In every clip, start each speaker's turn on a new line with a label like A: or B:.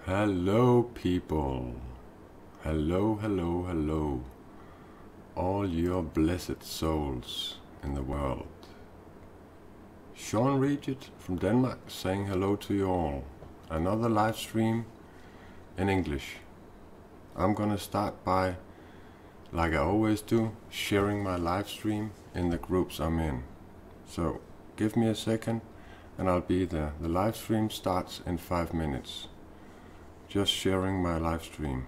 A: Hello people, hello, all your blessed souls in the world. Riget from Denmark saying hello to you all. Another live stream in English. I'm gonna start by, like I always do, sharing my live stream in the groups I'm in. So give me a second and I'll be there. The live stream starts in 5 minutes. Just sharing my live stream.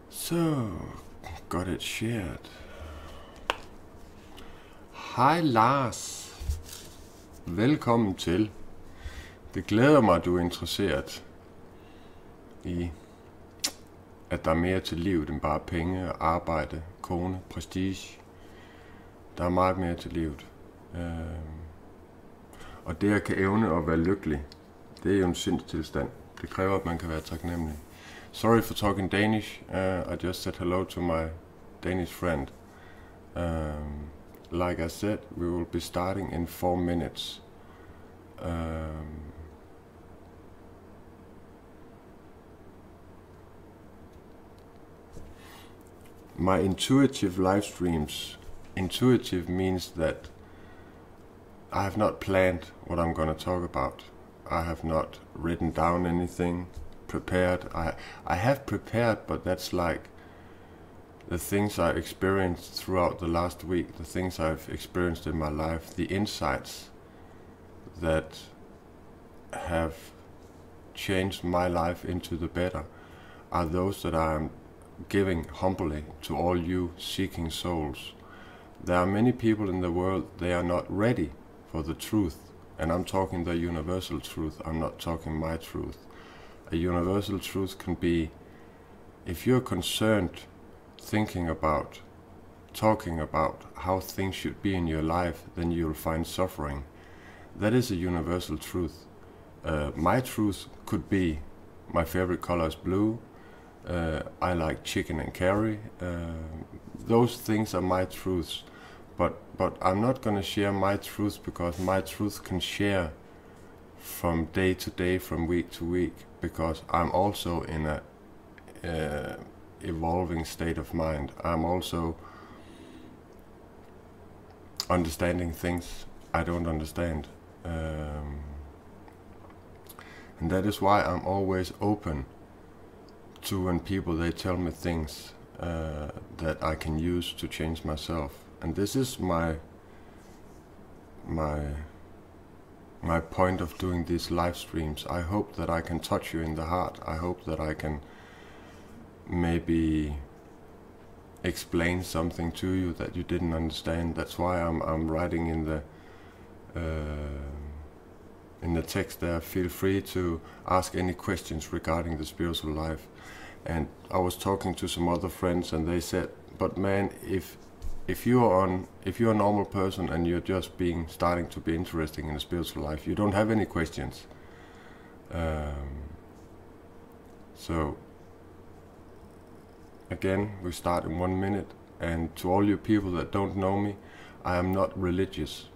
A: So, got it shared. Hej Lars. Velkommen til. Det glæder mig, at du er interesseret i, at der er mere til livet end bare penge, arbejde, kone, prestige. Der er meget mere til livet. Og det at kan evne at være lykkelig, det er jo en sindstilstand. Det kræver, at man kan være taknemmelig. Sorry for talking Danish. I just said hello to my Danish friend. Like I said, we will be starting in 4 minutes. My intuitive live streams. Intuitive means that I have not planned what I'm going to talk about. I have not written down anything. Prepared. I have prepared, but that's like the things I experienced throughout the last week, the things I've experienced in my life, the insights that have changed my life into the better are those that I'm giving humbly to all you seeking souls. There are many people in the world, they are not ready for the truth, and I'm talking the universal truth, I'm not talking my truth. A universal truth can be, if you're concerned, thinking about, talking about how things should be in your life, then you'll find suffering. That is a universal truth. My truth could be, my favorite color is blue, I like chicken and curry. Those things are my truths. But I'm not going to share my truth because my truth can share from day to day, from week to week, because I'm also in a evolving state of mind. I'm also understanding things I don't understand, and that is why I'm always open to when people they tell me things that I can use to change myself. And this is my point of doing these live streams. I hope that I can touch you in the heart. I hope that I can maybe explain something to you that you didn't understand. That's why I'm writing in the text there. Feel free to ask any questions regarding the spiritual life. And I was talking to some other friends, and they said, "But man, if you're a normal person and you're just starting to be interested in the spiritual life, you don't have any questions." So again, we start in 1 minute, and to all you people that don't know me, I am not religious.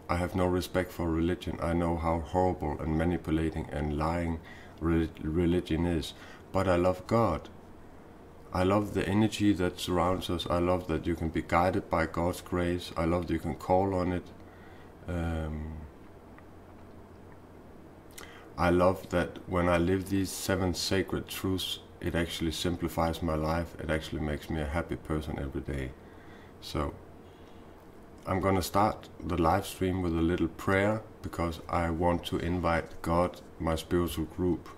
A: I have no respect for religion. I know how horrible and manipulating and lying religion is, but I love God. I love the energy that surrounds us. I love that you can be guided by God's grace. I love that you can call on it. I love that when I live these 7 sacred truths, it actually simplifies my life. It actually makes me a happy person every day. So I'm gonna start the live stream with a little prayer, because I want to invite God, my spiritual group,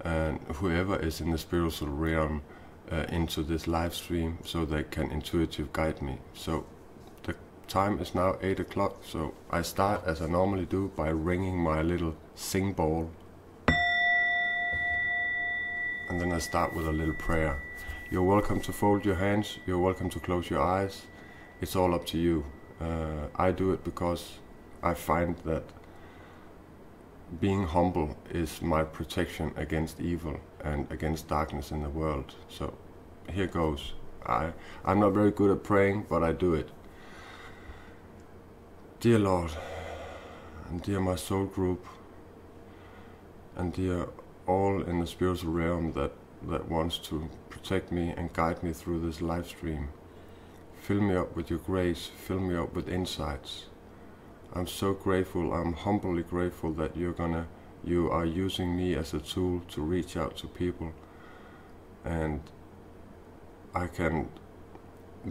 A: and whoever is in the spiritual realm into this live stream, so they can intuitively guide me. So the time is now 8 o'clock, so I start as I normally do by ringing my little sing ball, and then I start with a little prayer. You're welcome to fold your hands, you're welcome to close your eyes, it's all up to you. I do it because I find that being humble is my protection against evil and against darkness in the world. So here goes. I'm not very good at praying, but I do it. Dear Lord, and dear my soul group, and dear all in the spiritual realm that wants to protect me and guide me through this live stream, fill me up with your grace, fill me up with insights. I'm so grateful, I'm humbly grateful that you are using me as a tool to reach out to people, and I can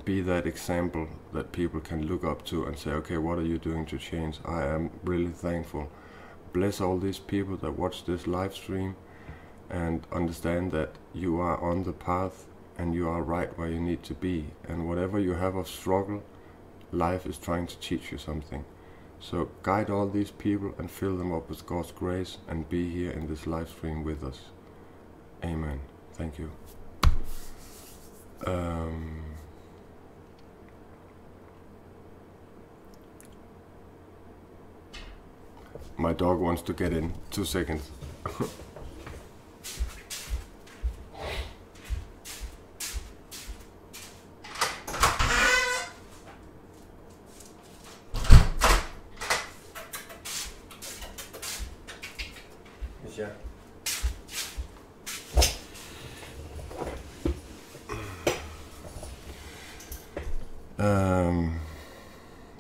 A: be that example that people can look up to and say, okay, what are you doing to change? I am really thankful. Bless all these people that watch this live stream and understand that you are on the path and you are right where you need to be. And whatever you have of struggle, life is trying to teach you something. So guide all these people and fill them up with God's grace, and be here in this live stream with us. Amen. Thank you. My dog wants to get in. 2 seconds.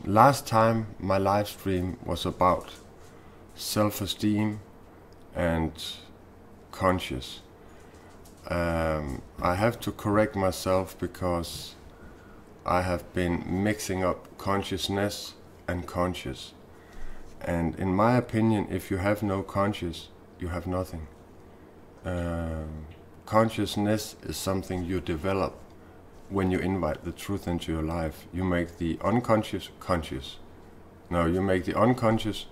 A: Last time my live stream was about self-esteem and conscious. I have to correct myself because I have been mixing up consciousness and conscious. And in my opinion, if you have no conscious, you have nothing. Consciousness is something you develop when you invite the truth into your life. You make the unconscious conscious. No, you make the unconscious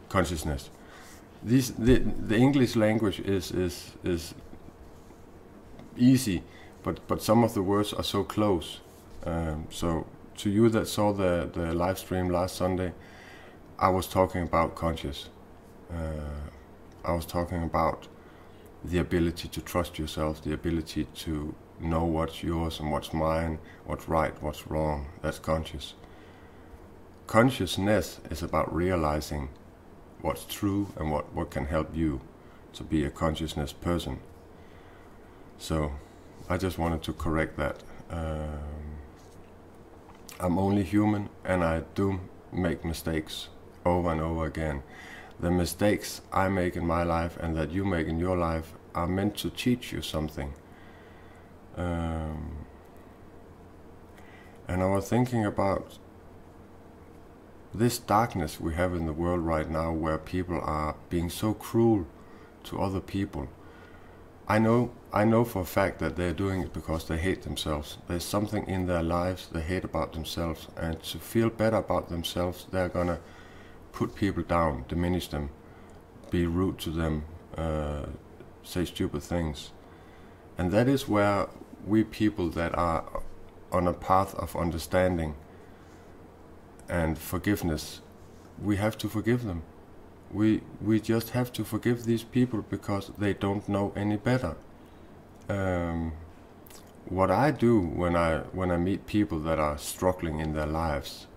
A: consciousness. The English language is easy, but some of the words are so close. So to you that saw the live stream last Sunday, I was talking about conscious. I was talking about the ability to trust yourself, the ability to know what's yours and what's mine, what's right, what's wrong. That's conscious. Consciousness is about realizing what's true and what can help you to be a consciousness person. So I just wanted to correct that. I'm only human, and I do make mistakes over and over again. The mistakes I make in my life and that you make in your life are meant to teach you something. And I was thinking about this darkness we have in the world right now, where people are being so cruel to other people. I know for a fact that they're doing it because they hate themselves. There's something in their lives they hate about themselves, and to feel better about themselves, they're gonna put people down, diminish them, be rude to them, say stupid things. And that is where we people that are on a path of understanding and forgiveness, we have to forgive them. We just have to forgive these people because they don't know any better. What I do when I meet people that are struggling in their lives,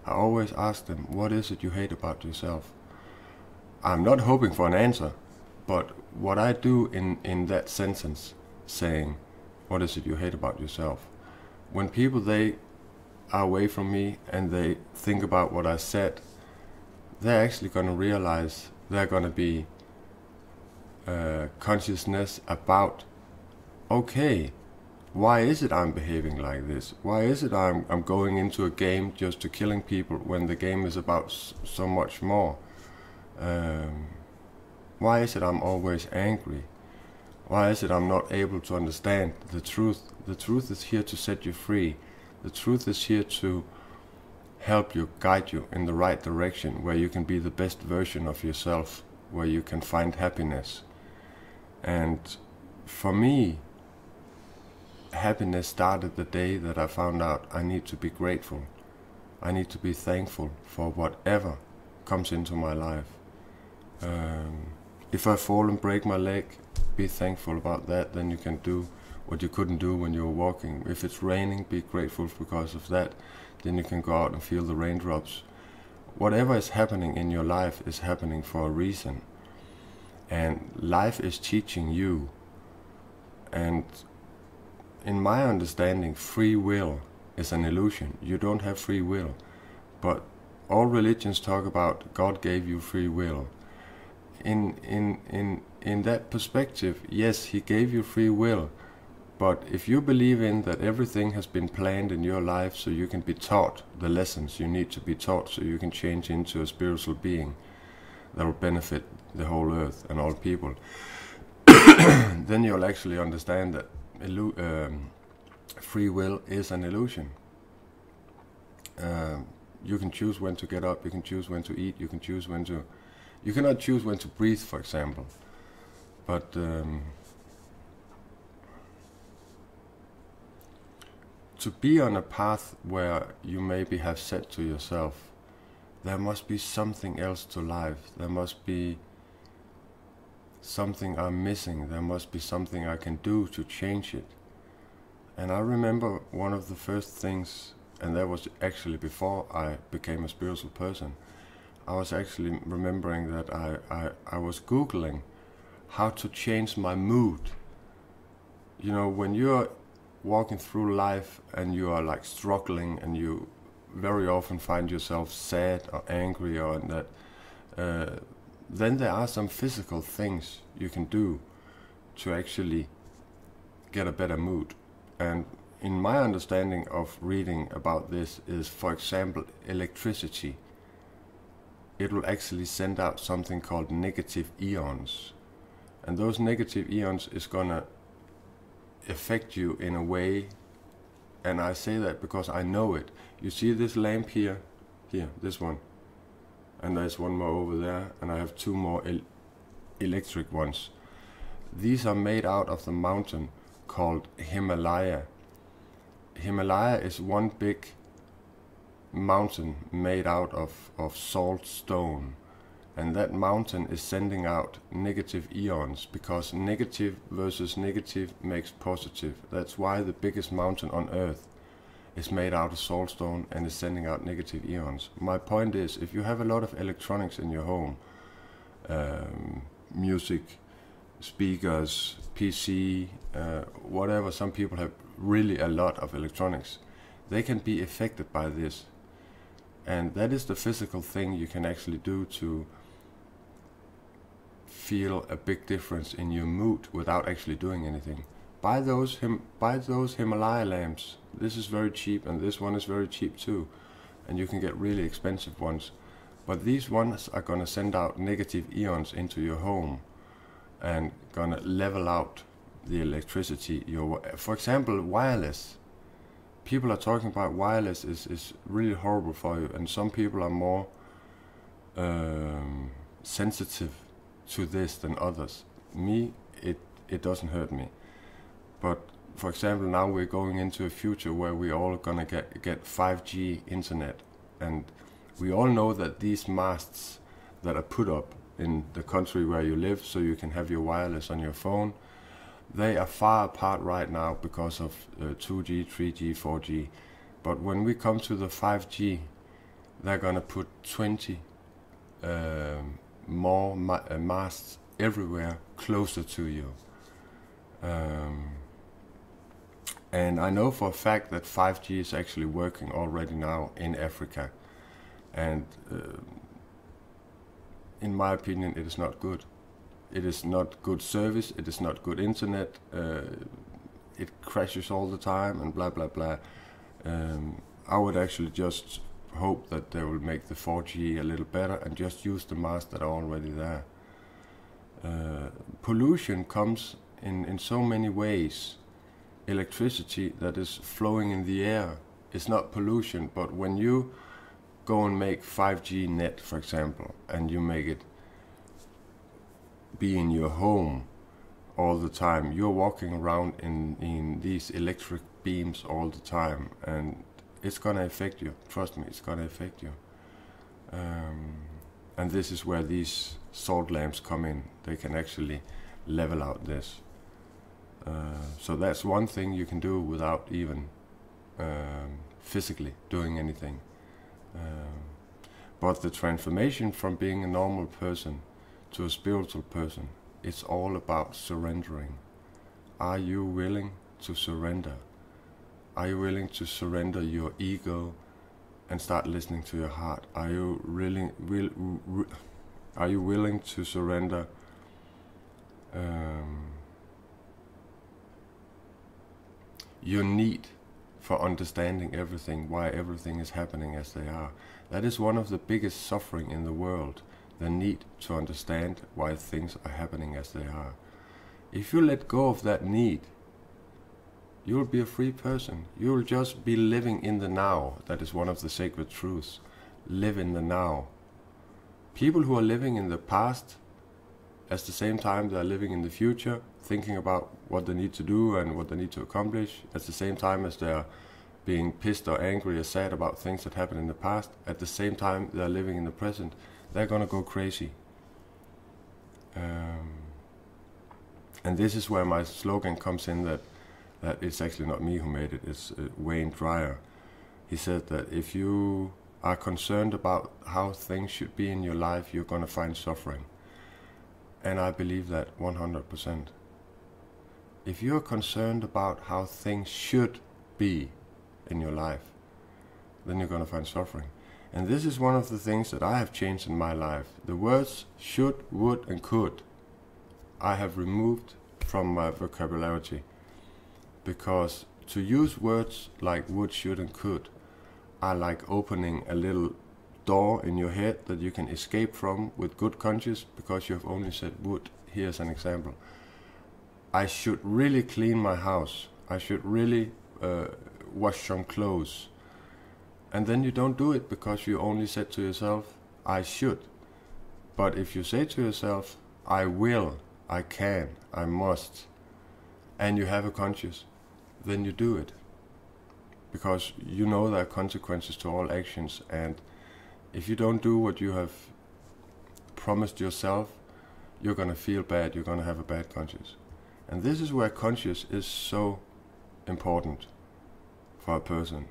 A: I always ask them, what is it you hate about yourself? I'm not hoping for an answer, but what I do in that sentence, saying, what is it you hate about yourself? When people, they are away from me and they think about what I said, they're actually going to realize they're going to be consciousness about, okay, why is it I'm behaving like this? Why is it I'm going into a game just to killing people when the game is about so much more? Why is it I'm always angry? Why is it I'm not able to understand the truth? The truth is here to set you free. The truth is here to help you, guide you in the right direction, where you can be the best version of yourself, where you can find happiness. And for me, happiness started the day that I found out I need to be grateful. I need to be thankful for whatever comes into my life. If I fall and break my leg, be thankful about that. Then you can do what you couldn't do when you were walking. If it's raining, be grateful because of that. Then you can go out and feel the raindrops. Whatever is happening in your life is happening for a reason. And life is teaching you. And in my understanding, free will is an illusion. You don't have free will. But all religions talk about God gave you free will. In that perspective, yes, He gave you free will. But if you believe in that everything has been planned in your life so you can be taught the lessons you need to be taught so you can change into a spiritual being that will benefit the whole earth and all people, then you'll actually understand that free will is an illusion. You can choose when to get up, you can choose when to eat, you can choose when to... You cannot choose when to breathe, for example. But to be on a path where you maybe have said to yourself, there must be something else to life, there must be something I'm missing, there must be something I can do to change it. And I remember one of the first things, and that was actually before I became a spiritual person, I was actually remembering that I was Googling how to change my mood. You know, when you're walking through life and you are like struggling and you very often find yourself sad or angry or that, then there are some physical things you can do to actually get a better mood. And in my understanding of reading about this is, for example, electricity. It will actually send out something called negative ions. And those negative ions is gonna affect you in a way, and I say that because I know it. You see this lamp here, this one, and there's one more over there, and I have two more electric ones. These are made out of the mountain called Himalaya. Himalaya is one big mountain made out of salt stone, and that mountain is sending out negative ions because negative versus negative makes positive. That's why the biggest mountain on earth is made out of salt stone and is sending out negative ions. My point is, if you have a lot of electronics in your home, music, speakers, PC, whatever, some people have really a lot of electronics, they can be affected by this. And that is the physical thing you can actually do to feel a big difference in your mood without actually doing anything. Buy those Himalaya lamps. This is very cheap, and this one is very cheap too. And you can get really expensive ones. But these ones are gonna send out negative ions into your home and gonna level out the electricity. For example, wireless. People are talking about wireless is really horrible for you, and some people are more sensitive to this than others. Me, it doesn't hurt me. But for example, now we're going into a future where we're all gonna get 5G internet, and we all know that these masts that are put up in the country where you live so you can have your wireless on your phone, they are far apart right now because of 2G, 3G, 4G. But when we come to the 5G, they're gonna put 20 more masts everywhere closer to you. And I know for a fact that 5G is actually working already now in Africa. And in my opinion, it is not good. it is not good service, it is not good internet, it crashes all the time, and blah blah blah. I would actually just hope that they will make the 4G a little better and just use the masts that are already there. Pollution comes in so many ways. Electricity that is flowing in the air is not pollution, but when you go and make 5G net, for example, and you make it be in your home all the time, you're walking around in these electric beams all the time, and it's gonna affect you. Trust me, it's gonna affect you. And this is where these salt lamps come in. They can actually level out this. So that's one thing you can do without even physically doing anything. But the transformation from being a normal person to a spiritual person, it's all about surrendering. Are you willing to surrender? Are you willing to surrender your ego and start listening to your heart? Are you willing to surrender your need for understanding everything, why everything is happening as they are? That is one of the biggest suffering in the world, the need to understand why things are happening as they are. If you let go of that need, you'll be a free person. You'll just be living in the now. That is one of the sacred truths. Live in the now. People who are living in the past, at the same time they are living in the future, thinking about what they need to do and what they need to accomplish, at the same time as they are being pissed or angry or sad about things that happened in the past, at the same time they are living in the present, they're gonna go crazy. And this is where my slogan comes in, that it's actually not me who made it, it's Wayne Dyer. He said that if you are concerned about how things should be in your life, you're gonna find suffering. And I believe that 100%. If you're concerned about how things should be in your life, then you're gonna find suffering. And this is one of the things that I have changed in my life. The words should, would, and could, I have removed from my vocabulary, because to use words like would, should, and could are like opening a little door in your head that you can escape from with good conscience, because you have only said would. Here's an example. I should really clean my house. I should really wash some clothes. And then you don't do it because you only said to yourself, I should. But if you say to yourself, I will, I can, I must, and you have a conscience, then you do it. Because you know there are consequences to all actions, and if you don't do what you have promised yourself, you're gonna feel bad, you're gonna have a bad conscience. And this is where conscience is so important for a person.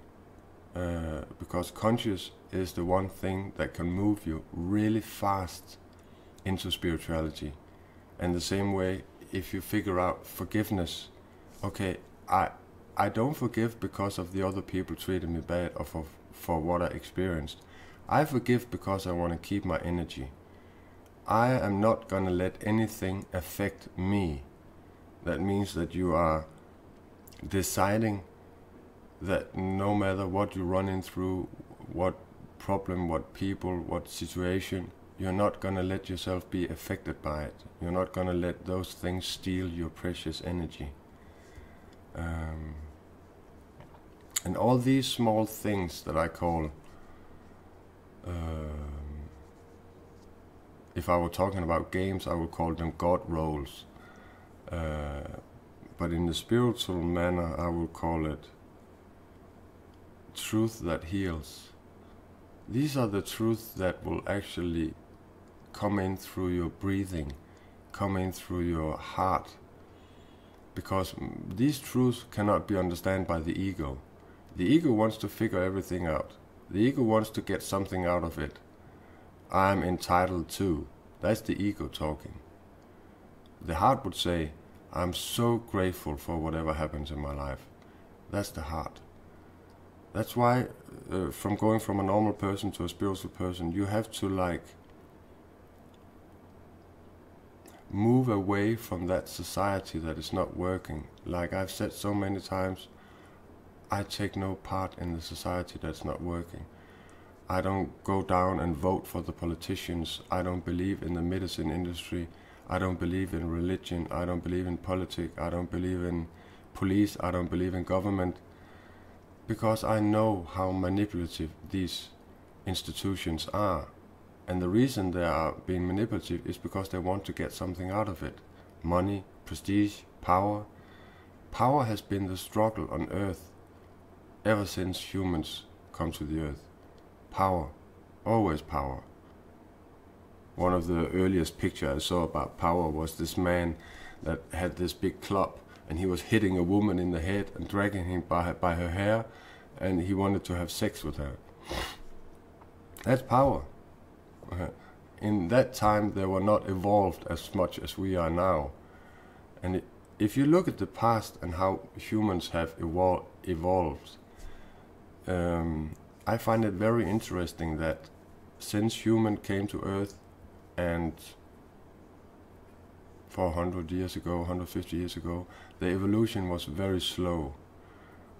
A: Because conscious is the one thing that can move you really fast into spirituality. And the same way, if you figure out forgiveness, okay, I don't forgive because of the other people treated me bad or for what I experienced. I forgive because I want to keep my energy. I am not gonna let anything affect me. That means that you are deciding that no matter what you run in through, what problem, what people, what situation, you're not gonna let yourself be affected by it. You're not gonna let those things steal your precious energy. And all these small things that I call, if I were talking about games, I would call them God roles. But in the spiritual manner, I would call it truth that heals. These are the truths that will actually come in through your breathing, come in through your heart. Because these truths cannot be understood by the ego. The ego wants to figure everything out. The ego wants to get something out of it. I'm entitled to. That's the ego talking. The heart would say, I'm so grateful for whatever happens in my life. That's the heart. That's why from going from a normal person to a spiritual person, you have to move away from that society that is not working. Like I've said so many times, I take no part in the society that's not working. I don't go down and vote for the politicians. I don't believe in the medicine industry. I don't believe in religion. I don't believe in politics. I don't believe in police. I don't believe in government. Because I know how manipulative these institutions are. And the reason they are being manipulative is because they want to get something out of it. Money, prestige, power. Power has been the struggle on Earth ever since humans come to the Earth. Power, always power. One of the earliest pictures I saw about power was this man that had this big club, and he was hitting a woman in the head and dragging him by her hair, and he wanted to have sex with her. That's power. In that time they were not evolved as much as we are now. And if you look at the past and how humans have evolved, I find it very interesting that since human came to Earth, and for 100 years ago, 150 years ago, the evolution was very slow.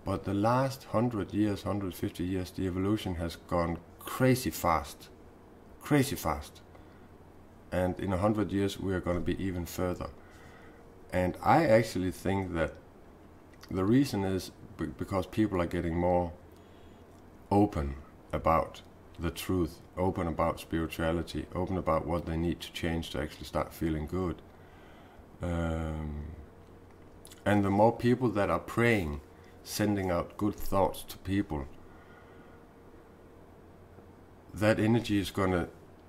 A: But the last 100 years, 150 years, the evolution has gone crazy fast. Crazy fast. And in 100 years we are going to be even further. And I actually think that the reason is because people are getting more open about the truth, open about spirituality, open about what they need to change to actually start feeling good. And the more people that are praying, sending out good thoughts to people, that energy is going to,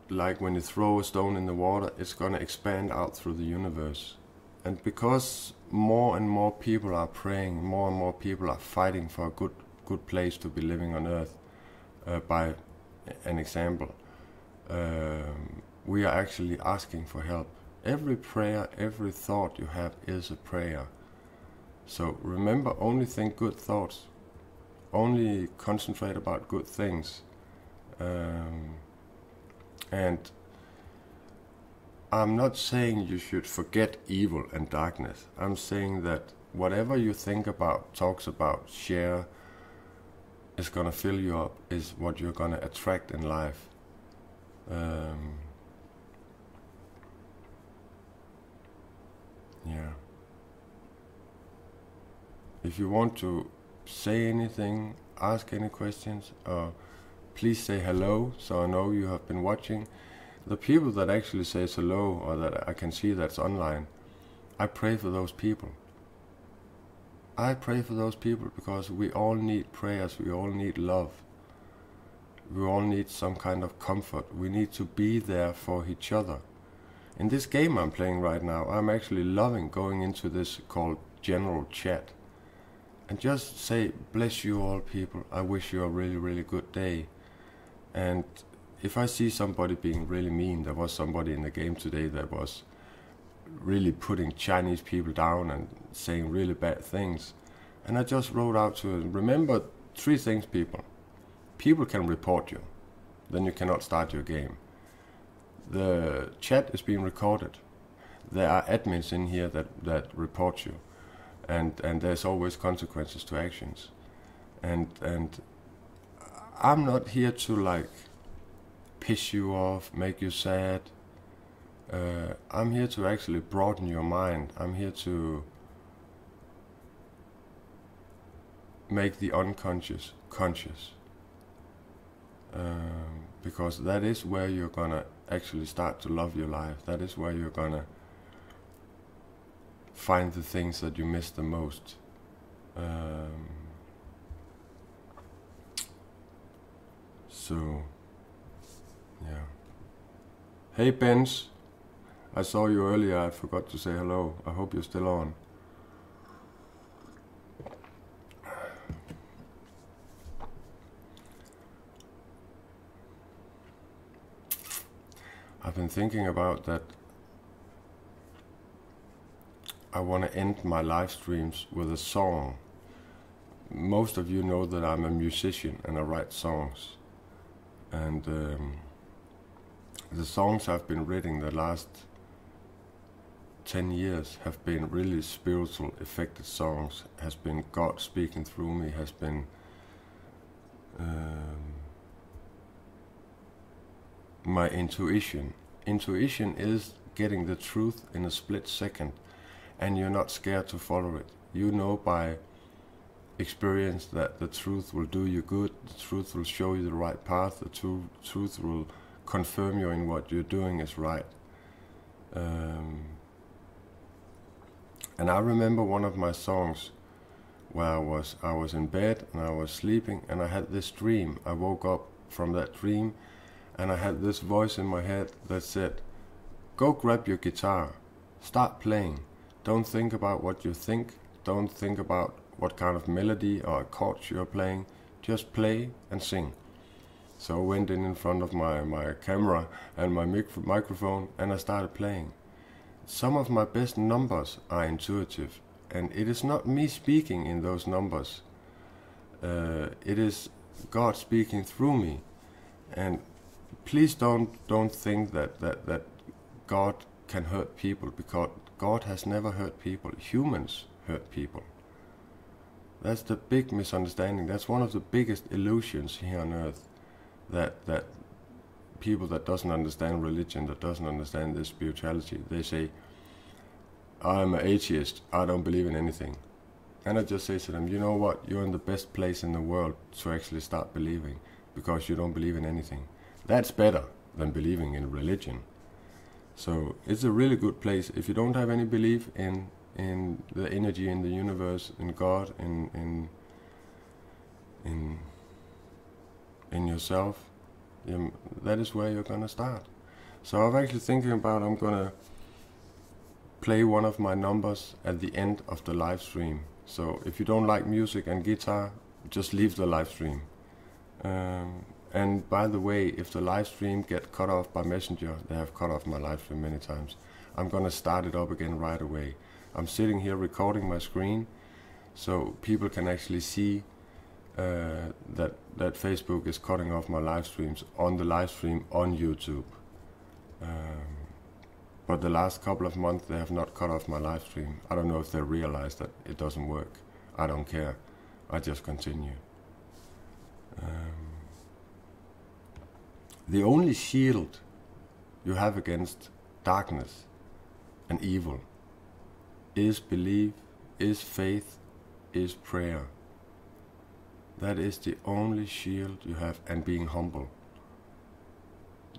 A: like when you throw a stone in the water, it's going to expand out through the universe. And because more and more people are praying, more and more people are fighting for a good place to be living on Earth, by an example, we are actually asking for help. Every prayer, every thought you have is a prayer. So remember, only think good thoughts, only concentrate about good things. And I'm not saying you should forget evil and darkness. I'm saying that whatever you think about, talks about, share, is going to fill you up, is what you're going to attract in life. Yeah. If you want to say anything, ask any questions, please say hello, so I know you have been watching. The people that actually says hello, or that I can see that's online, I pray for those people. I pray for those people because we all need prayers, we all need love. We all need some kind of comfort. We need to be there for each other. In this game I'm playing right now, I'm actually loving going into this called general chat. And just say, bless you all people, I wish you a really, really good day. And if I see somebody being really mean, there was somebody in the game today that was really putting Chinese people down and saying really bad things. And I just wrote out to him, remember 3 things, people. People can report you, then you cannot start your game. The chat is being recorded. There are admins in here that report you. And there's always consequences to actions. And I'm not here to like piss you off, make you sad. I'm here to actually broaden your mind. I'm here to make the unconscious conscious. Because that is where you're gonna actually start to love your life. That is where you're gonna find the things that you miss the most. So, yeah. Hey Benz, I saw you earlier, I forgot to say hello. I hope you're still on. I've been thinking about that. I want to end my live streams with a song. Most of you know that I'm a musician and I write songs. And the songs I've been writing the last 10 years have been really spiritual, affected songs, has been God speaking through me, has been my intuition. Intuition is getting the truth in a split second, and you're not scared to follow it. You know by experience that the truth will do you good, the truth will show you the right path, the truth will confirm you in what you're doing is right. And I remember one of my songs where I was in bed and I was sleeping and I had this dream. I woke up from that dream and I had this voice in my head that said, "Go grab your guitar, start playing. Don't think about what you think, don't think about what kind of melody or chords you're playing, just play and sing." So I went in front of my camera and my microphone and I started playing. Some of my best numbers are intuitive, and it is not me speaking in those numbers. It is God speaking through me. And please don't think that God can hurt people, because God has never hurt people. Humans hurt people. That's the big misunderstanding. That's one of the biggest illusions here on earth. That people that doesn't understand religion, that doesn't understand this spirituality, they say, "I'm an atheist, I don't believe in anything." And I just say to them, you know what, you're in the best place in the world to actually start believing, because you don't believe in anything. That's better than believing in religion. So it's a really good place. If you don't have any belief in the energy in the universe, in God, in yourself, that is where you're gonna start. So I'm actually thinking about, I'm gonna play one of my numbers at the end of the live stream. So if you don't like music and guitar, just leave the live stream. And by the way, if the live stream get cut off by Messenger, they have cut off my live stream many times, I'm gonna start it up again right away. I'm sitting here recording my screen, so people can actually see that Facebook is cutting off my live streams on the live stream on YouTube. But the last couple of months they have not cut off my live stream. I don't know if they realize that it doesn't work. I don't care. I just continue. The only shield you have against darkness and evil is belief, is faith, is prayer. That is the only shield you have, and being humble.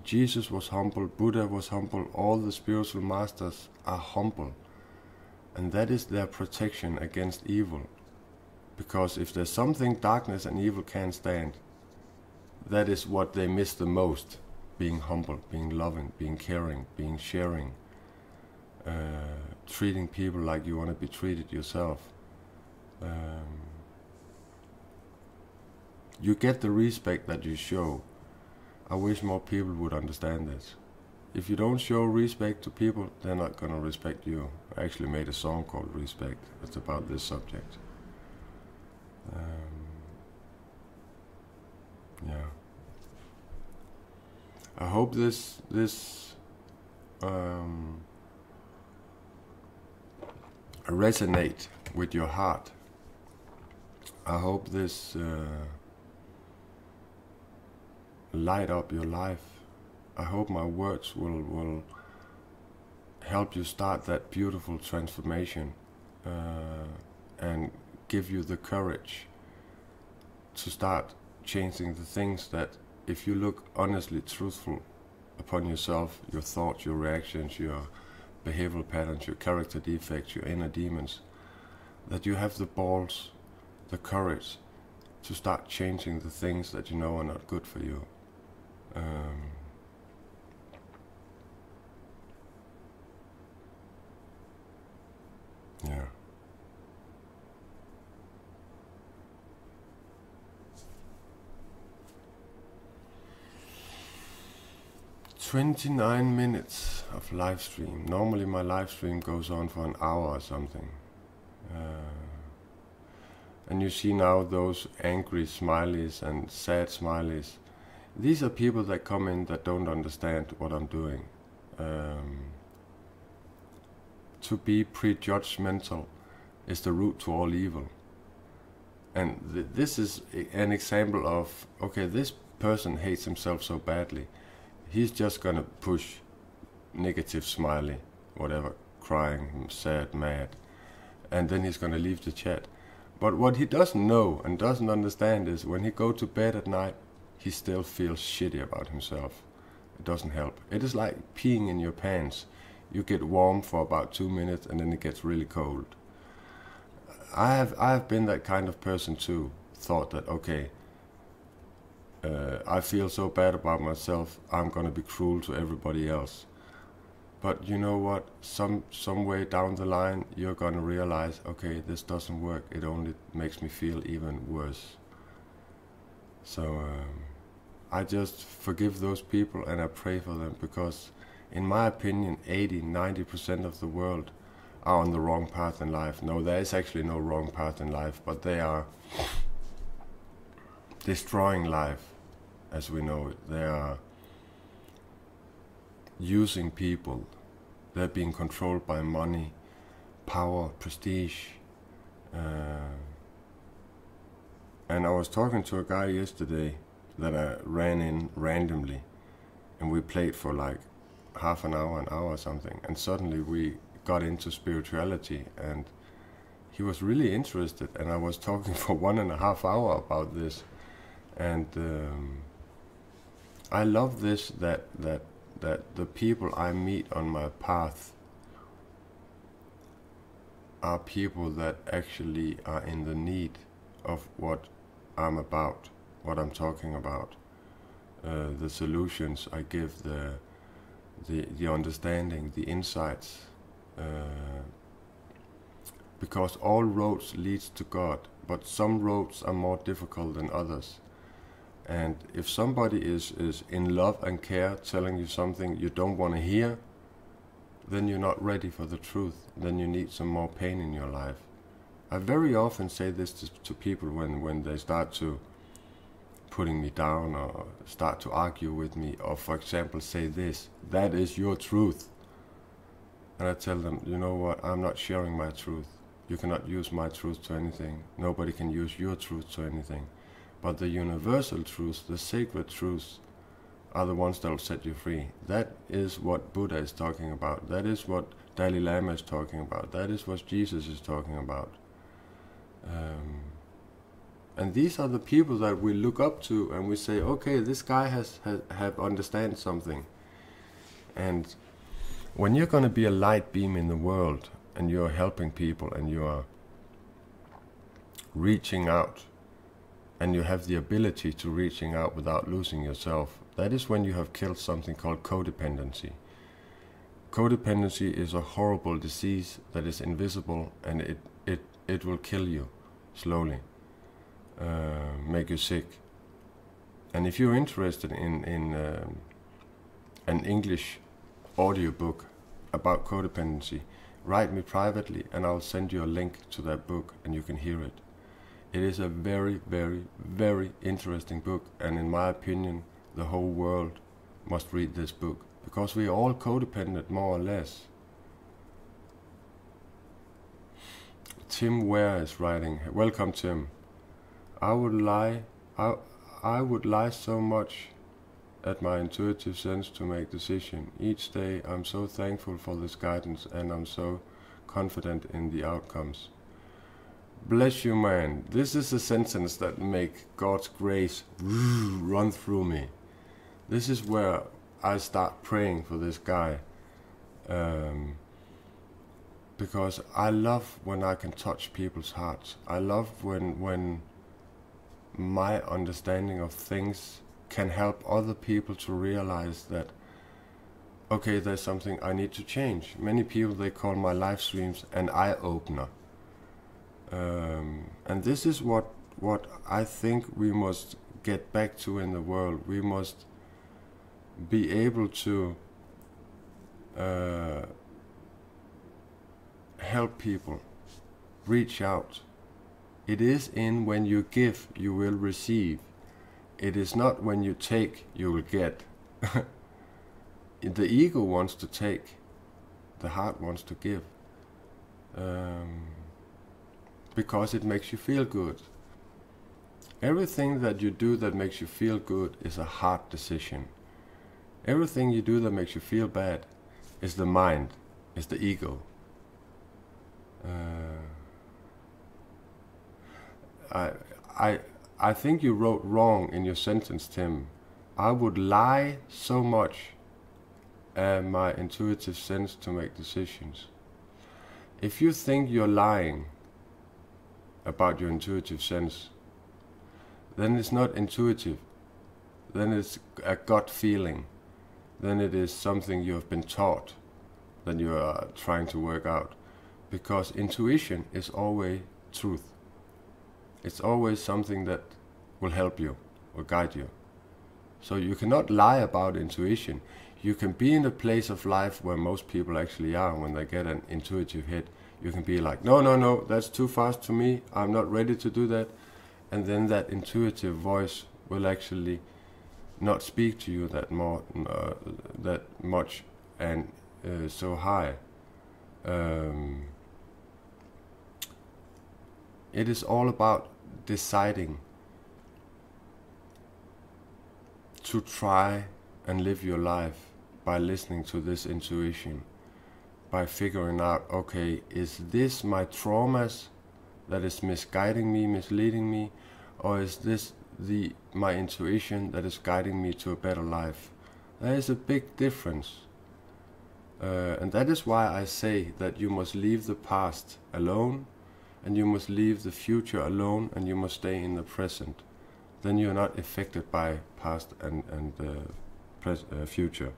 A: Jesus was humble, Buddha was humble, all the spiritual masters are humble. And that is their protection against evil. Because if there's something darkness and evil can't stand, that is what they miss the most. Being humble, being loving, being caring, being sharing, treating people like you want to be treated yourself. You get the respect that you show. I wish more people would understand this. If you don't show respect to people, they're not going to respect you. I actually made a song called Respect. It's about this subject. Yeah. I hope this resonate with your heart. I hope this light up your life. I hope my words will help you start that beautiful transformation and give you the courage to start changing the things that, if you look honestly truthful upon yourself, your thoughts, your reactions, your behavioral patterns, your character defects, your inner demons, that you have the balls, the courage to start changing the things that you know are not good for you. Yeah. "29 minutes of live stream. Normally my live stream goes on for an hour or something. And you see now those angry smileys and sad smileys. These are people that come in that don't understand what I'm doing. to be prejudgmental is the root to all evil. And this is an example of, okay, this person hates himself so badly, he's just gonna push negative smiley, whatever, crying, sad, mad, and then he's gonna leave the chat. But what he doesn't know and doesn't understand is when he go to bed at night, he still feels shitty about himself. It doesn't help. It is like peeing in your pants. You get warm for about 2 minutes and then it gets really cold. I have been that kind of person too. Thought that, okay, I feel so bad about myself, I'm gonna be cruel to everybody else. But you know what? Some way down the line, you're gonna realize, okay, this doesn't work. It only makes me feel even worse. So I just forgive those people and I pray for them, because in my opinion, 80-90% of the world are on the wrong path in life. No, there is actually no wrong path in life, but they are destroying life as we know it. They are using people. They're being controlled by money, power, prestige. And I was talking to a guy yesterday that I ran in randomly, and we played for like half an hour or something, and suddenly we got into spirituality, and he was really interested, and I was talking for 1.5 hours about this. And I love this, that the people I meet on my path are people that actually are in the need of what I'm about, what I'm talking about, the solutions I give, the understanding, the insights, because all roads leads to God, but some roads are more difficult than others. And if somebody is in love and care telling you something you don't want to hear, then you're not ready for the truth. Then you need some more pain in your life. I very often say this to people when they start to putting me down or start to argue with me, or for example say this, that is your truth. And I tell them, you know what, I'm not sharing my truth. You cannot use my truth to anything. Nobody can use your truth to anything. But the universal truths, the sacred truths, are the ones that will set you free. That is what Buddha is talking about. That is what Dalai Lama is talking about. That is what Jesus is talking about. And these are the people that we look up to, and we say, okay, this guy have understand something. And when you're going to be a light beam in the world, and you're helping people, and you are reaching out, and you have the ability to reaching out without losing yourself, that is when you have killed something called codependency. Codependency is a horrible disease that is invisible, and it will kill you slowly, make you sick. And if you're interested in an English audiobook about codependency, write me privately and I'll send you a link to that book and you can hear it. It is a very, very, very interesting book, and in my opinion, the whole world must read this book, because we are all codependent, more or less. Tim Ware is writing, welcome Tim. I would lie so much at my intuitive sense to make decision. Each day I'm so thankful for this guidance, and I'm so confident in the outcomes. Bless you, man. This is a sentence that make God's grace run through me. This is where I start praying for this guy, because I love when I can touch people's hearts. I love when my understanding of things can help other people to realize that, okay, there's something I need to change. Many people, they call my live streams an eye-opener. And this is what I think we must get back to in the world. We must be able to help people, reach out. It is in when you give, you will receive. It is not when you take, you will get. The ego wants to take, the heart wants to give. because it makes you feel good. Everything that you do that makes you feel good is a hard decision. Everything you do that makes you feel bad is the mind, is the ego. I think you wrote wrong in your sentence, Tim. I would lie so much and my intuitive sense to make decisions. If you think you're lying about your intuitive sense, then it's not intuitive. Then it's a gut feeling. Then it is something you have been taught that you are trying to work out. Because intuition is always truth. It's always something that will help you or guide you. So you cannot lie about intuition. You can be in a place of life where most people actually are when they get an intuitive hit. You can be like, no, that's too fast to me. I'm not ready to do that. And then that intuitive voice will actually not speak to you that much and so high. It is all about deciding to try and live your life by listening to this intuition, by figuring out, okay, is this my traumas that is misguiding me, misleading me, or is this my intuition that is guiding me to a better life? There is a big difference. And that is why I say that you must leave the past alone, and you must leave the future alone, and you must stay in the present. Then you're not affected by past and future.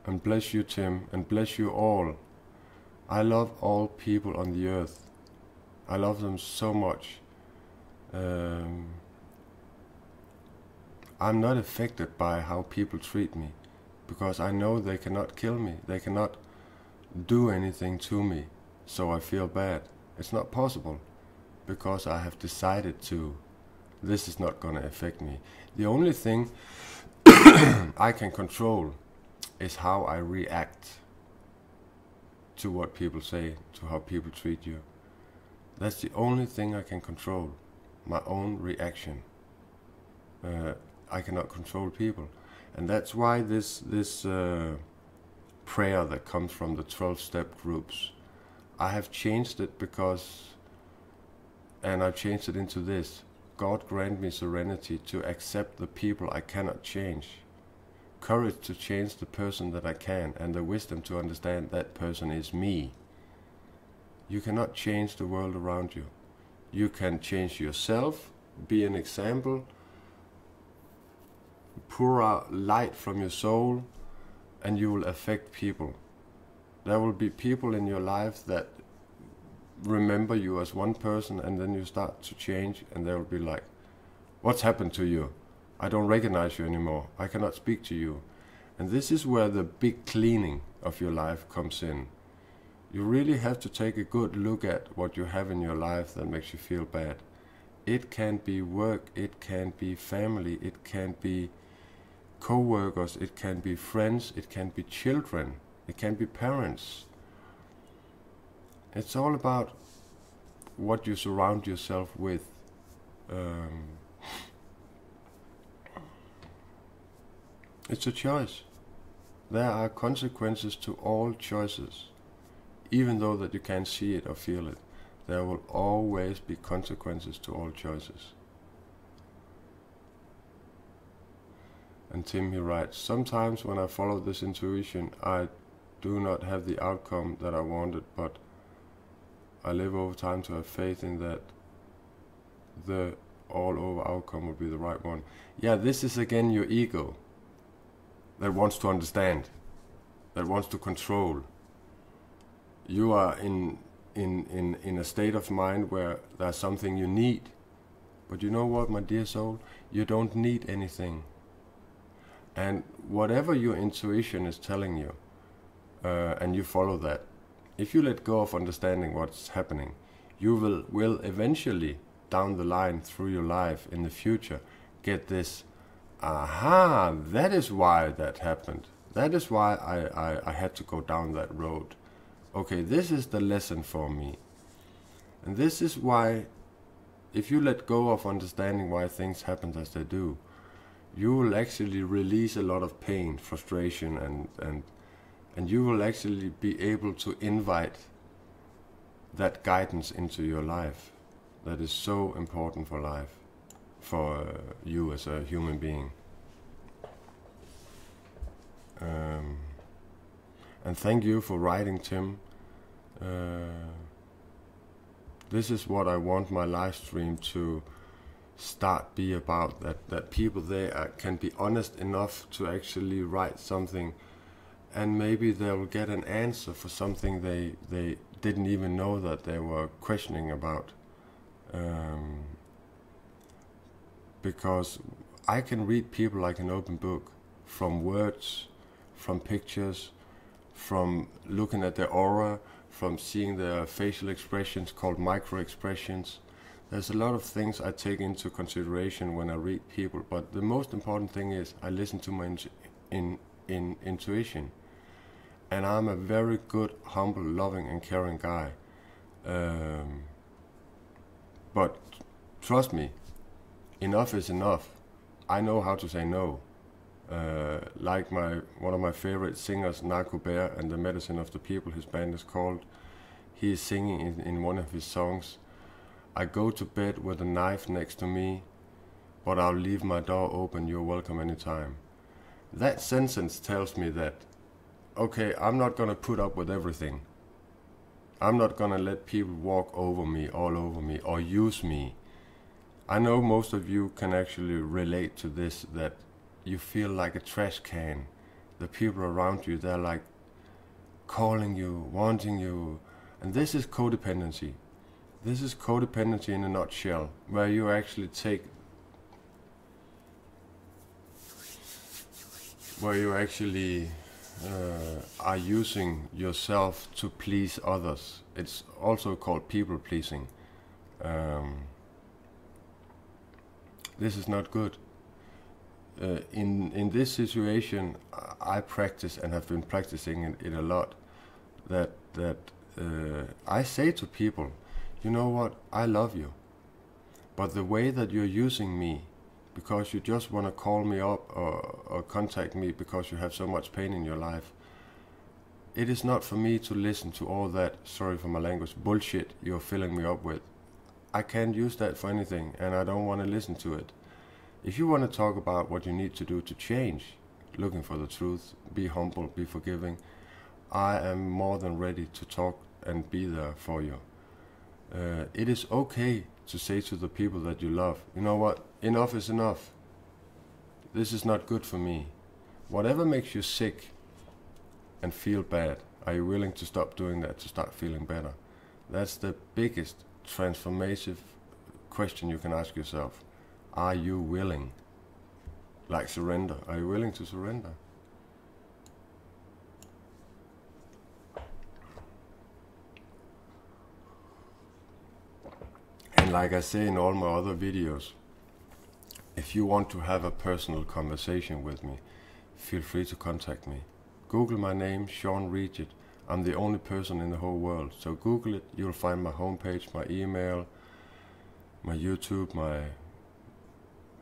A: And bless you, Tim, and bless you all. I love all people on the earth. I love them so much. I'm not affected by how people treat me, because I know they cannot kill me. They cannot do anything to me, so I feel bad. It's not possible, because I have decided to. This is not going to affect me. The only thing I can control is how I react to what people say, to how people treat you. That's the only thing I can control, my own reaction. I cannot control people. And that's why this prayer that comes from the 12-step groups, I have changed it and I've changed it into this: God grant me serenity to accept the people I cannot change, courage to change the person that I can, and the wisdom to understand that person is me. You cannot change the world around you. You can change yourself, be an example, pour out light from your soul, and you will affect people. There will be people in your life that remember you as one person, and then you start to change, and they will be like, what's happened to you? I don't recognize you anymore. I cannot speak to you. And this is where the big cleaning of your life comes in. You really have to take a good look at what you have in your life that makes you feel bad. It can be work, it can be family, it can be co-workers, it can be friends, it can be children, it can be parents. It's all about what you surround yourself with. It's a choice. There are consequences to all choices. Even though that you can't see it or feel it, there will always be consequences to all choices. And Tim, he writes, sometimes when I follow this intuition, I do not have the outcome that I wanted, but I live over time to have faith in that the all-over outcome will be the right one. Yeah, this is again your ego that wants to understand, that wants to control. You are in a state of mind where there's something you need. But you know what, my dear soul? You don't need anything. And whatever your intuition is telling you, and you follow that, if you let go of understanding what's happening, you will eventually down the line through your life in the future get this, aha, that is why that happened. That is why I had to go down that road. Okay, this is the lesson for me. And this is why, if you let go of understanding why things happen as they do, you will actually release a lot of pain, frustration, and you will actually be able to invite that guidance into your life that is so important for life, for you as a human being. And thank you for writing, Tim. This is what I want my live stream to start be about, that people there can be honest enough to actually write something, and maybe they'll get an answer for something they didn't even know that they were questioning about. Because I can read people like an open book, from words, from pictures, from looking at their aura, from seeing their facial expressions called micro expressions. There's a lot of things I take into consideration when I read people, but the most important thing is I listen to my intuition. And I'm a very good, humble, loving and caring guy. But trust me, enough is enough. I know how to say no. Like one of my favorite singers, Narco Bear, and the Medicine of the People, his band is called. He is singing in one of his songs, I go to bed with a knife next to me, but I'll leave my door open, you're welcome anytime. That sentence tells me that, okay, I'm not gonna put up with everything. I'm not gonna let people walk over me, all over me, or use me. I know most of you can actually relate to this, that you feel like a trash can. The people around you, they're like calling you, wanting you, and this is codependency. This is codependency in a nutshell, where you actually are using yourself to please others. It's also called people pleasing. This is not good. In this situation, I practice and have been practicing it a lot. That I say to people, you know what, I love you, but the way that you're using me, because you just want to call me up or contact me because you have so much pain in your life, it is not for me to listen to all that, sorry for my language, bullshit you're filling me up with. I can't use that for anything, and I don't want to listen to it. If you want to talk about what you need to do to change, looking for the truth, be humble, be forgiving, I am more than ready to talk and be there for you. It is okay to say to the people that you love, you know what, enough is enough. This is not good for me. Whatever makes you sick and feel bad, are you willing to stop doing that to start feeling better? That's the biggest transformative question you can ask yourself. Are you willing? Like surrender. Are you willing to surrender? And like I say in all my other videos, if you want to have a personal conversation with me, feel free to contact me. Google my name, Sean Riget. I'm the only person in the whole world. So Google it, you'll find my homepage, my email, my YouTube, my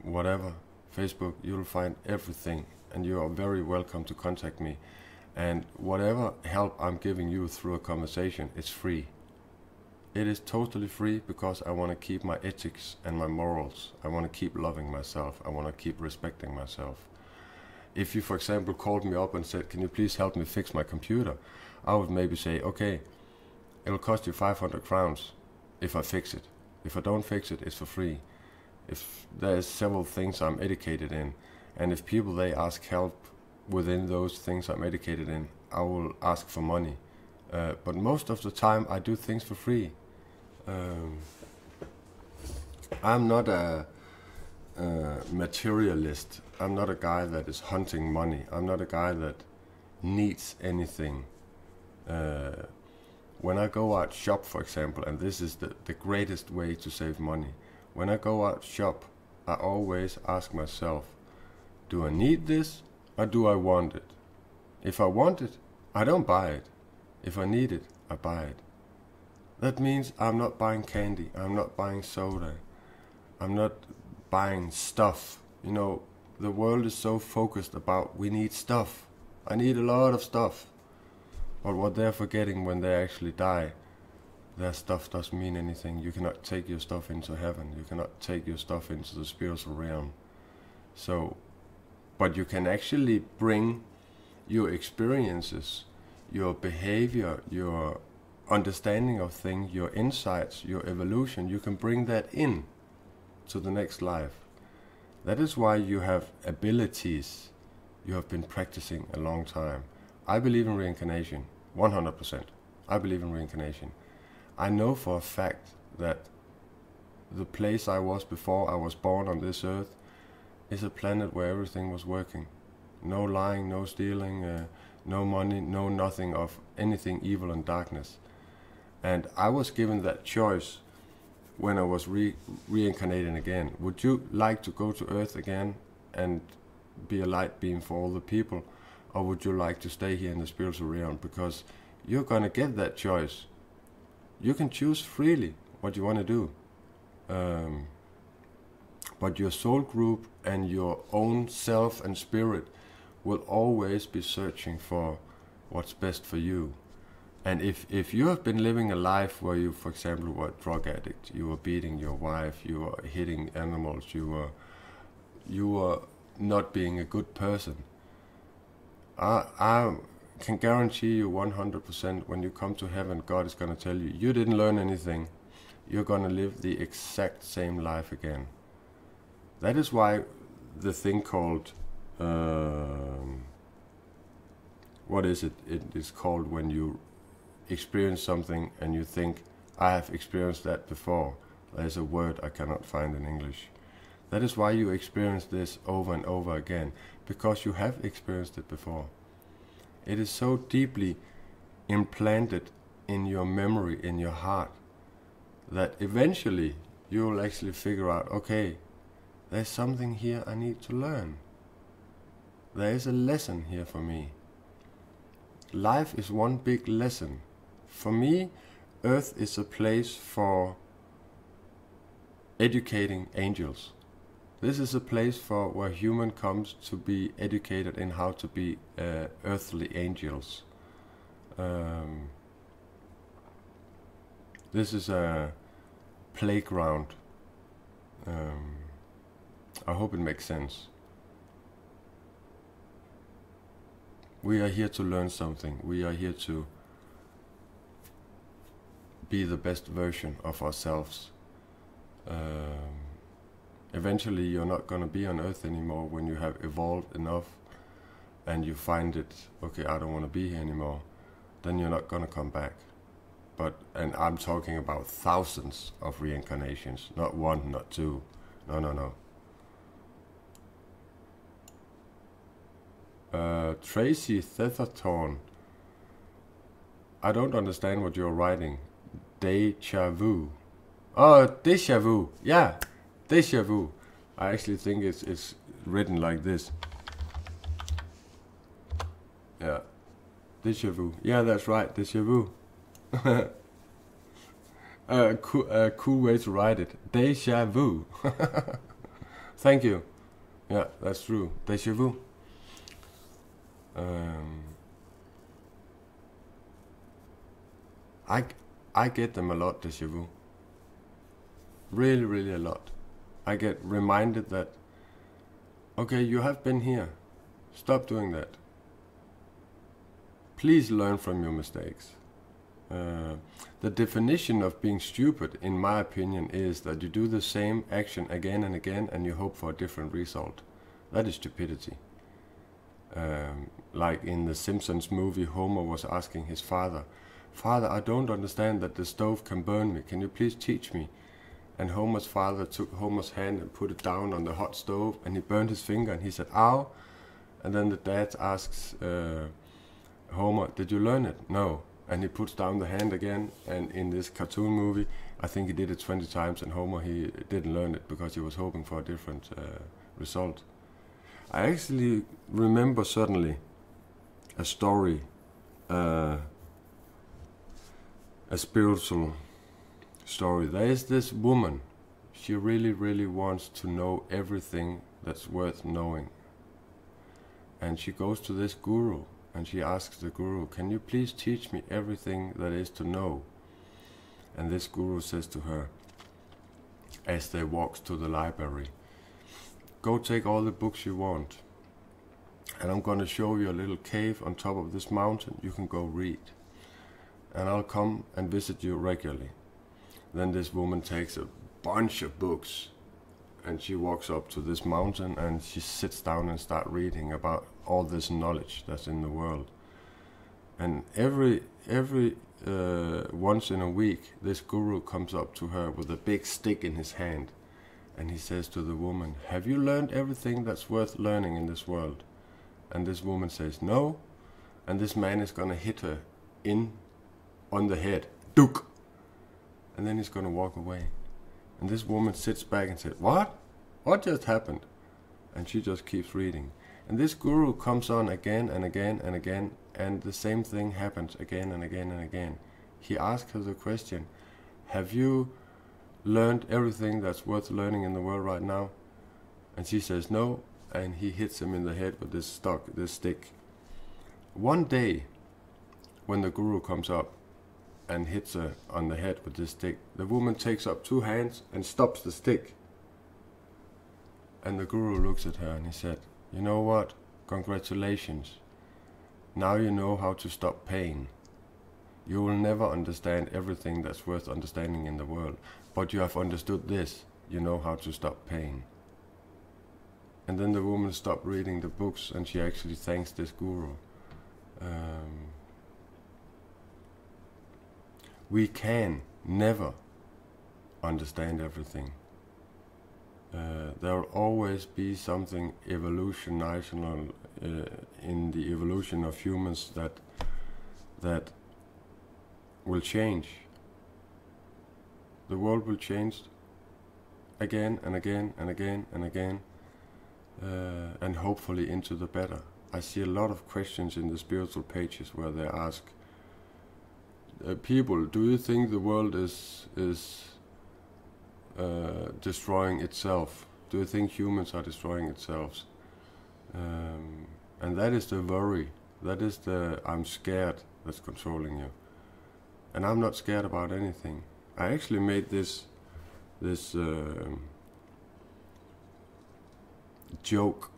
A: whatever, Facebook, you'll find everything. And you are very welcome to contact me. And whatever help I'm giving you through a conversation, it's free. It is totally free because I want to keep my ethics and my morals. I want to keep loving myself. I want to keep respecting myself. If you, for example, called me up and said, can you please help me fix my computer? I would maybe say, okay, it'll cost you 500 crowns if I fix it. If I don't fix it, it's for free. If there's several things I'm educated in, and if people, they ask help within those things I'm educated in, I will ask for money. But most of the time I do things for free. I'm not a materialist. I'm not a guy that is hunting money. I'm not a guy that needs anything. When I go out shop, for example, and this is the greatest way to save money. When I go out shop, I always ask myself, do I need this or do I want it? If I want it, I don't buy it. If I need it, I buy it. That means I'm not buying candy, I'm not buying soda, I'm not buying stuff. You know, the world is so focused about we need stuff. I need a lot of stuff. But what they're forgetting when they actually die, their stuff doesn't mean anything. You cannot take your stuff into heaven. You cannot take your stuff into the spiritual realm. So, but you can actually bring your experiences, your behavior, your understanding of things, your insights, your evolution, you can bring that in to the next life. That is why you have abilities you have been practicing a long time. I believe in reincarnation, 100%. I believe in reincarnation. I know for a fact that the place I was before I was born on this earth is a planet where everything was working. No lying, no stealing, no money, no nothing of anything evil and darkness. And I was given that choice when I was reincarnating again. Would you like to go to earth again and be a light beam for all the people? Or would you like to stay here in the spiritual realm? Because you're going to get that choice. You can choose freely what you want to do. But your soul group and your own self and spirit will always be searching for what's best for you. And if you have been living a life where you, for example, were a drug addict, you were beating your wife, you were hitting animals, you were not being a good person, I can guarantee you 100% when you come to heaven, God is going to tell you, you didn't learn anything. You're going to live the exact same life again. That is why the thing called, what is it? It is called when you experience something and you think, I have experienced that before. There's a word I cannot find in English. That is why you experience this over and over again, because you have experienced it before. It is so deeply implanted in your memory, in your heart, that eventually you will actually figure out, okay, there's something here I need to learn. There is a lesson here for me. Life is one big lesson. For me, Earth is a place for educating angels. This is a place for where human comes to be educated in how to be earthly angels. This is a playground. I hope it makes sense. We are here to learn something. We are here to be the best version of ourselves. Eventually you're not going to be on Earth anymore when you have evolved enough and you find it, okay, I don't want to be here anymore. Then you're not going to come back. And I'm talking about thousands of reincarnations, not one, not two. No. Tracy Thetherthorn, I don't understand what you're writing. Deja vu. Oh, déjà vu. Yeah, déjà vu. I actually think it's written like this. Yeah, déjà vu. Yeah, that's right, déjà vu. Cool way to write it. Déjà vu. Thank you. Yeah, that's true. Déjà vu. I get them a lot, déjà vu. Really, really a lot. I get reminded that, okay, you have been here. Stop doing that. Please learn from your mistakes. The definition of being stupid, in my opinion, is that you do the same action again and again and you hope for a different result. That is stupidity. Like in the Simpsons movie, Homer was asking his father, "Father, I don't understand that the stove can burn me. Can you please teach me?" And Homer's father took Homer's hand and put it down on the hot stove and he burned his finger and he said, "Ow." And then the dad asks Homer, "Did you learn it?" "No." and he puts down the hand again, and in this cartoon movie, I think he did it 20 times, and Homer, he didn't learn it because he was hoping for a different result. I actually remember suddenly a story, a spiritual story. There is this woman, she really, really wants to know everything that's worth knowing. And she goes to this guru, and she asks the guru, can you please teach me everything that is to know? And this guru says to her, as they walk to the library, go take all the books you want, and I'm going to show you a little cave on top of this mountain you can go read. And I'll come and visit you regularly. Then this woman takes a bunch of books, and she walks up to this mountain, and she sits down and starts reading about all this knowledge that's in the world. And every once in a week, this guru comes up to her with a big stick in his hand, and he says to the woman, have you learned everything that's worth learning in this world? And this woman says no, and this man is going to hit her on the head, Duk! And then he's going to walk away. And this woman sits back and says, what? What just happened? And she just keeps reading. And this guru comes on again and again and again, and the same thing happens again and again and again. He asks her the question, have you learned everything that's worth learning in the world right now? And she says no, and he hits him in the head with this stick. One day, when the guru comes up and hits her on the head with this stick, the woman takes up two hands and stops the stick. And the guru looks at her and he said, you know what? Congratulations. Now you know how to stop pain. You will never understand everything that's worth understanding in the world, but you have understood this. You know how to stop pain. And then the woman stopped reading the books, and she actually thanks this guru. We can never understand everything. There will always be something evolutionary in the evolution of humans that will change. The world will change again and again and again and again, and hopefully into the better. I see a lot of questions in the spiritual pages where they ask people, do you think the world is destroying itself? Do you think humans are destroying themselves? And that is the worry. That is the I'm scared that's controlling you. And I'm not scared about anything. I actually made this joke,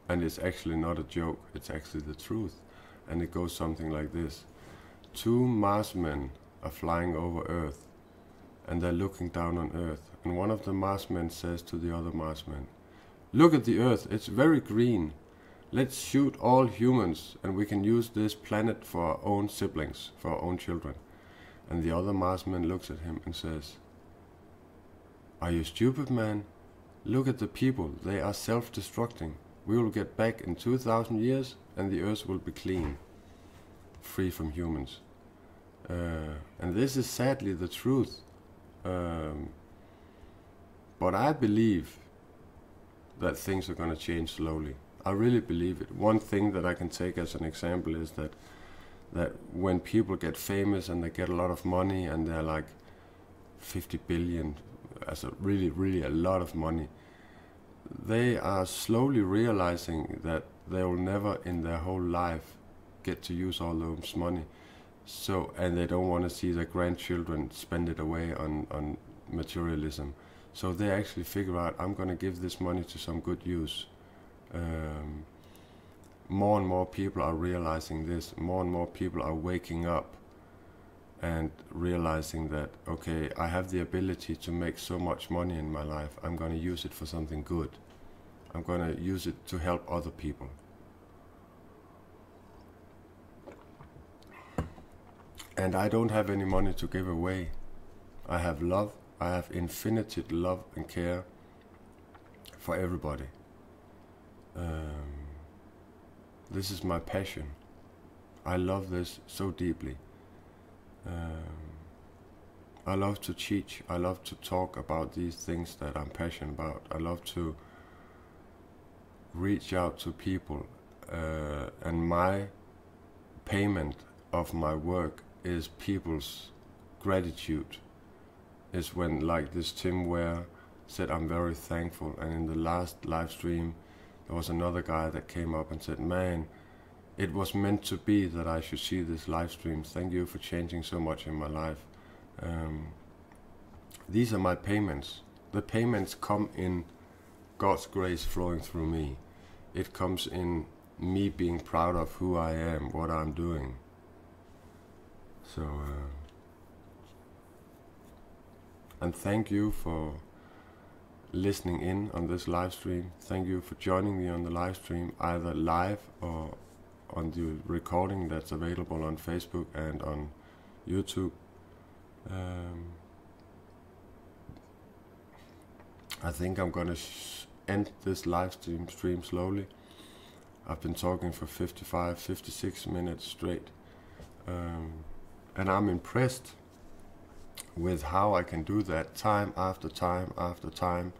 A: and it's actually not a joke, it's actually the truth. And it goes something like this. Two Marsmen are flying over Earth, and they're looking down on Earth. And one of the Marsmen says to the other Marsman, look at the Earth, it's very green. Let's shoot all humans, and we can use this planet for our own siblings, for our own children. And the other Marsman looks at him and says, are you stupid, man? Look at the people, they are self-destructing. We will get back in 2,000 years, and the Earth will be clean, free from humans. And this is sadly the truth. But I believe that things are going to change slowly. I really believe it. One thing that I can take as an example is that when people get famous and they get a lot of money and they're like 50 billion, as a really, really a lot of money, they are slowly realizing that they will never in their whole life get to use all those money. So, and they don't want to see their grandchildren spend it away on materialism. So they actually figure out, I'm going to give this money to some good use. More and more people are realizing this. More and more people are waking up and realizing that, okay, I have the ability to make so much money in my life. I'm going to use it for something good. I'm going to use it to help other people. And I don't have any money to give away. I have love. I have infinite love and care for everybody. This is my passion. I love this so deeply. I love to teach. I love to talk about these things that I'm passionate about. I love to reach out to people, and my payment of my work is people's gratitude. Is when, like this Tim Ware said, I'm very thankful. And in the last live stream, there was another guy that came up and said, man, it was meant to be that I should see this live stream. Thank you for changing so much in my life. These are my payments. The payments come in God's grace flowing through me. It comes in me being proud of who I am, what I'm doing. So, and thank you for listening in on this live stream. Thank you for joining me on the live stream, either live or on the recording that's available on Facebook and on YouTube. I think I'm gonna end this live stream slowly. I've been talking for 55, 56 minutes straight, and I'm impressed with how I can do that time after time after time.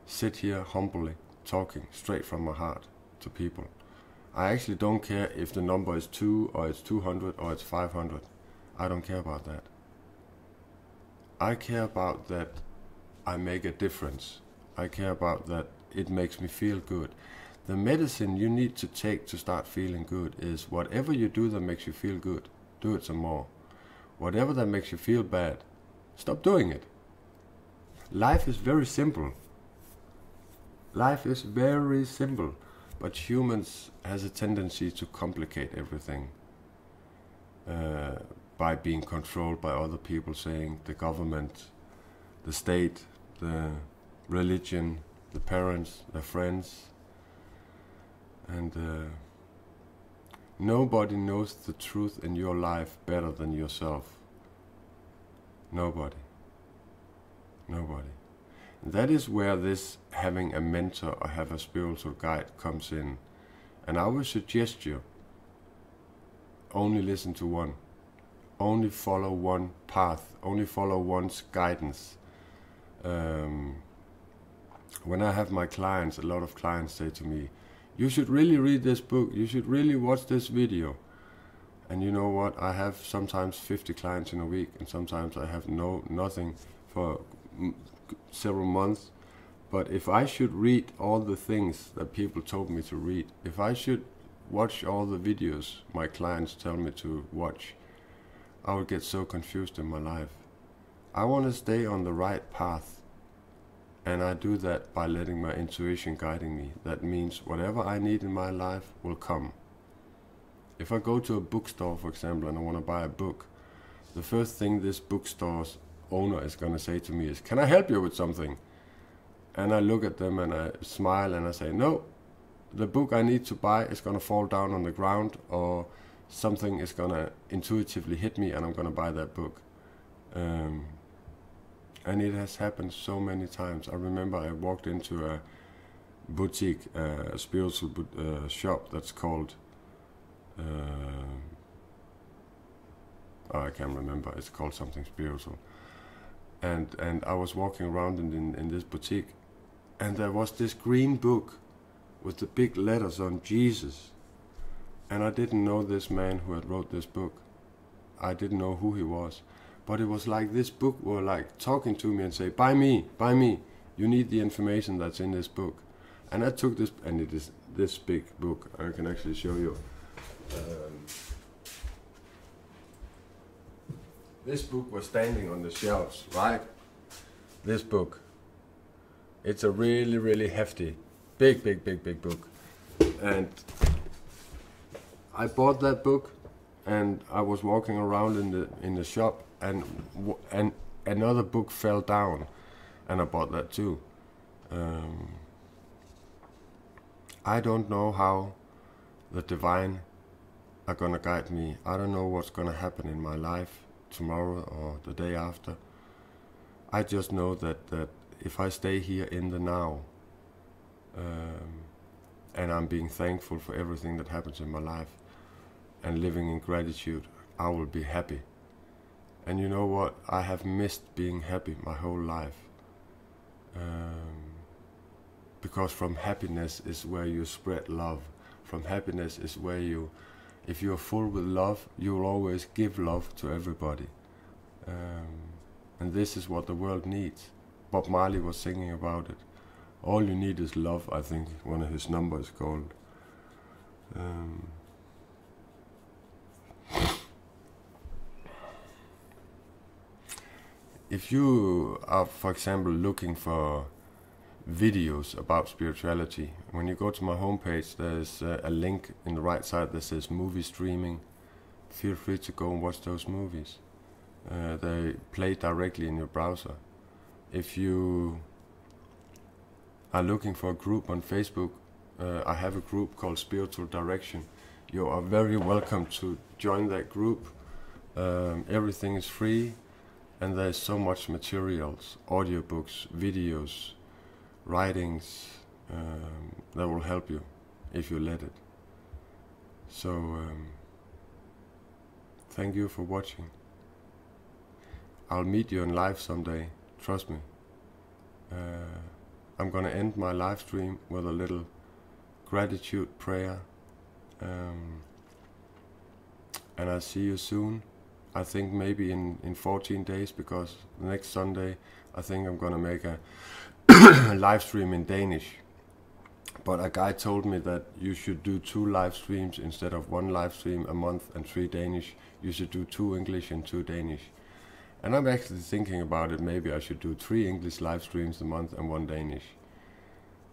A: Sit here humbly, talking straight from my heart to people. I actually don't care if the number is 2 or it's 200 or it's 500. I don't care about that. I care about that I make a difference. I care about that it makes me feel good. The medicine you need to take to start feeling good is whatever you do that makes you feel good, do it some more. Whatever that makes you feel bad, stop doing it. Life is very simple. Life is very simple, but humans has a tendency to complicate everything by being controlled by other people, saying the government, the state, the religion, the parents, the friends, and nobody knows the truth in your life better than yourself. Nobody. Nobody. And that is where this having a mentor or have a spiritual guide comes in. And I would suggest you only listen to one. Only follow one path. Only follow one's guidance. When I have my clients, a lot of clients say to me, you should really read this book, you should really watch this video. And you know what, I have sometimes 50 clients in a week, and sometimes I have nothing for several months. But if I should read all the things that people told me to read, if I should watch all the videos my clients tell me to watch, I would get so confused in my life. I want to stay on the right path, and I do that by letting my intuition guiding me. That means whatever I need in my life will come. If I go to a bookstore, for example, and I want to buy a book, the first thing this bookstore's owner is going to say to me is, can I help you with something? And I look at them and I smile and I say, no, the book I need to buy is going to fall down on the ground, or something is going to intuitively hit me and I'm going to buy that book. And it has happened so many times. I remember I walked into a boutique, a spiritual shop that's called, I can't remember, it's called something spiritual. And I was walking around in this boutique, and there was this green book with the big letters on Jesus. And I didn't know this man who had wrote this book. I didn't know who he was. But it was like this book were like talking to me and say, buy me, you need the information that's in this book. And I took this, and it is this big book. I can actually show you. This book was standing on the shelves, right? This book. It's a really, really hefty, big book. And I bought that book, and I was walking around in the shop, and another book fell down, and I bought that too. I don't know how the divine are gonna guide me. I don't know what's gonna happen in my life tomorrow or the day after. I just know that if I stay here in the now, and I'm being thankful for everything that happens in my life, and living in gratitude, I will be happy. And you know what? I have missed being happy my whole life. Because from happiness is where you spread love. From happiness is where you, if you're full with love, you will always give love to everybody. And this is what the world needs. Bob Marley was singing about it. All you need is love, I think one of his numbers called. If you are, for example, looking for videos about spirituality, when you go to my homepage, there's a link in the right side that says movie streaming. Feel free to go and watch those movies. They play directly in your browser. If you are looking for a group on Facebook, I have a group called Spiritual Direction. You are very welcome to join that group. Everything is free, and there's so much materials, audiobooks, videos, writings that will help you if you let it. So thank you for watching. I'll meet you in live someday, trust me. I'm gonna end my live stream with a little gratitude prayer, and I'll see you soon. I think maybe in 14 days, because next Sunday I think I'm gonna make a live stream in Danish. But a guy told me that you should do 2 live streams instead of 1 live stream a month and 3 Danish. You should do 2 English and 2 Danish. And I'm actually thinking about it, maybe I should do 3 English live streams a month and 1 Danish.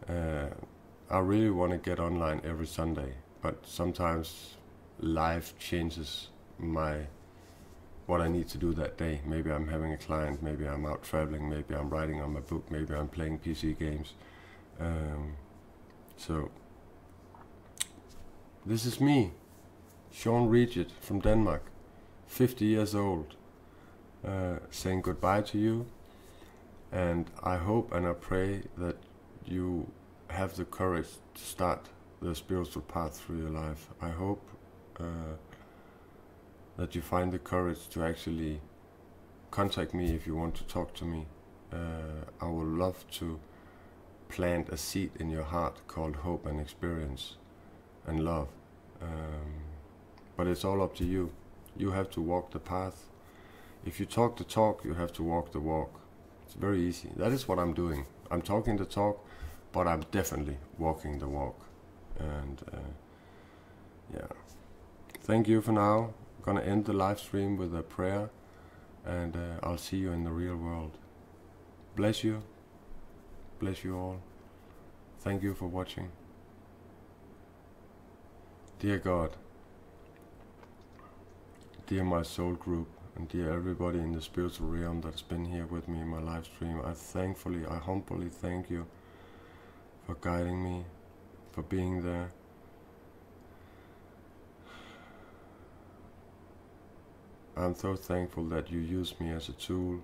A: I really want to get online every Sunday, but sometimes life changes what I need to do that day. Maybe I'm having a client, maybe I'm out traveling, maybe I'm writing on my book, maybe I'm playing PC games. So this is me, Sean Riget from Denmark, 50 years old, saying goodbye to you, and I hope and I pray that you have the courage to start the spiritual path through your life. I hope that you find the courage to actually contact me if you want to talk to me. I would love to plant a seed in your heart called hope and experience and love. But it's all up to you. You have to walk the path. If you talk the talk, you have to walk the walk. It's very easy. That is what I'm doing. I'm talking the talk, but I'm definitely walking the walk. And yeah. Thank you for now. I'm gonna end the live stream with a prayer, and I'll see you in the real world. Bless you. Bless you all. Thank you for watching. Dear God, dear my soul group, and dear everybody in the spiritual realm that's been here with me in my live stream, I humbly thank you for guiding me, for being there. I'm so thankful that you use me as a tool.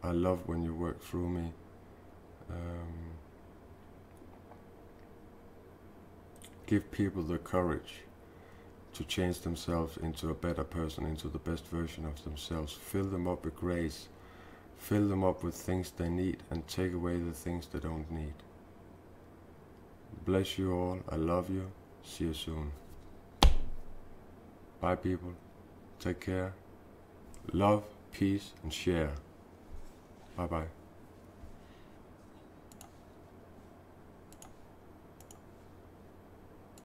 A: I love when you work through me. Give people the courage to change themselves into a better person, into the best version of themselves. Fill them up with grace. Fill them up with things they need, and take away the things they don't need. Bless you all. I love you. See you soon. Bye people. Take care. Love, peace, and share. Bye bye.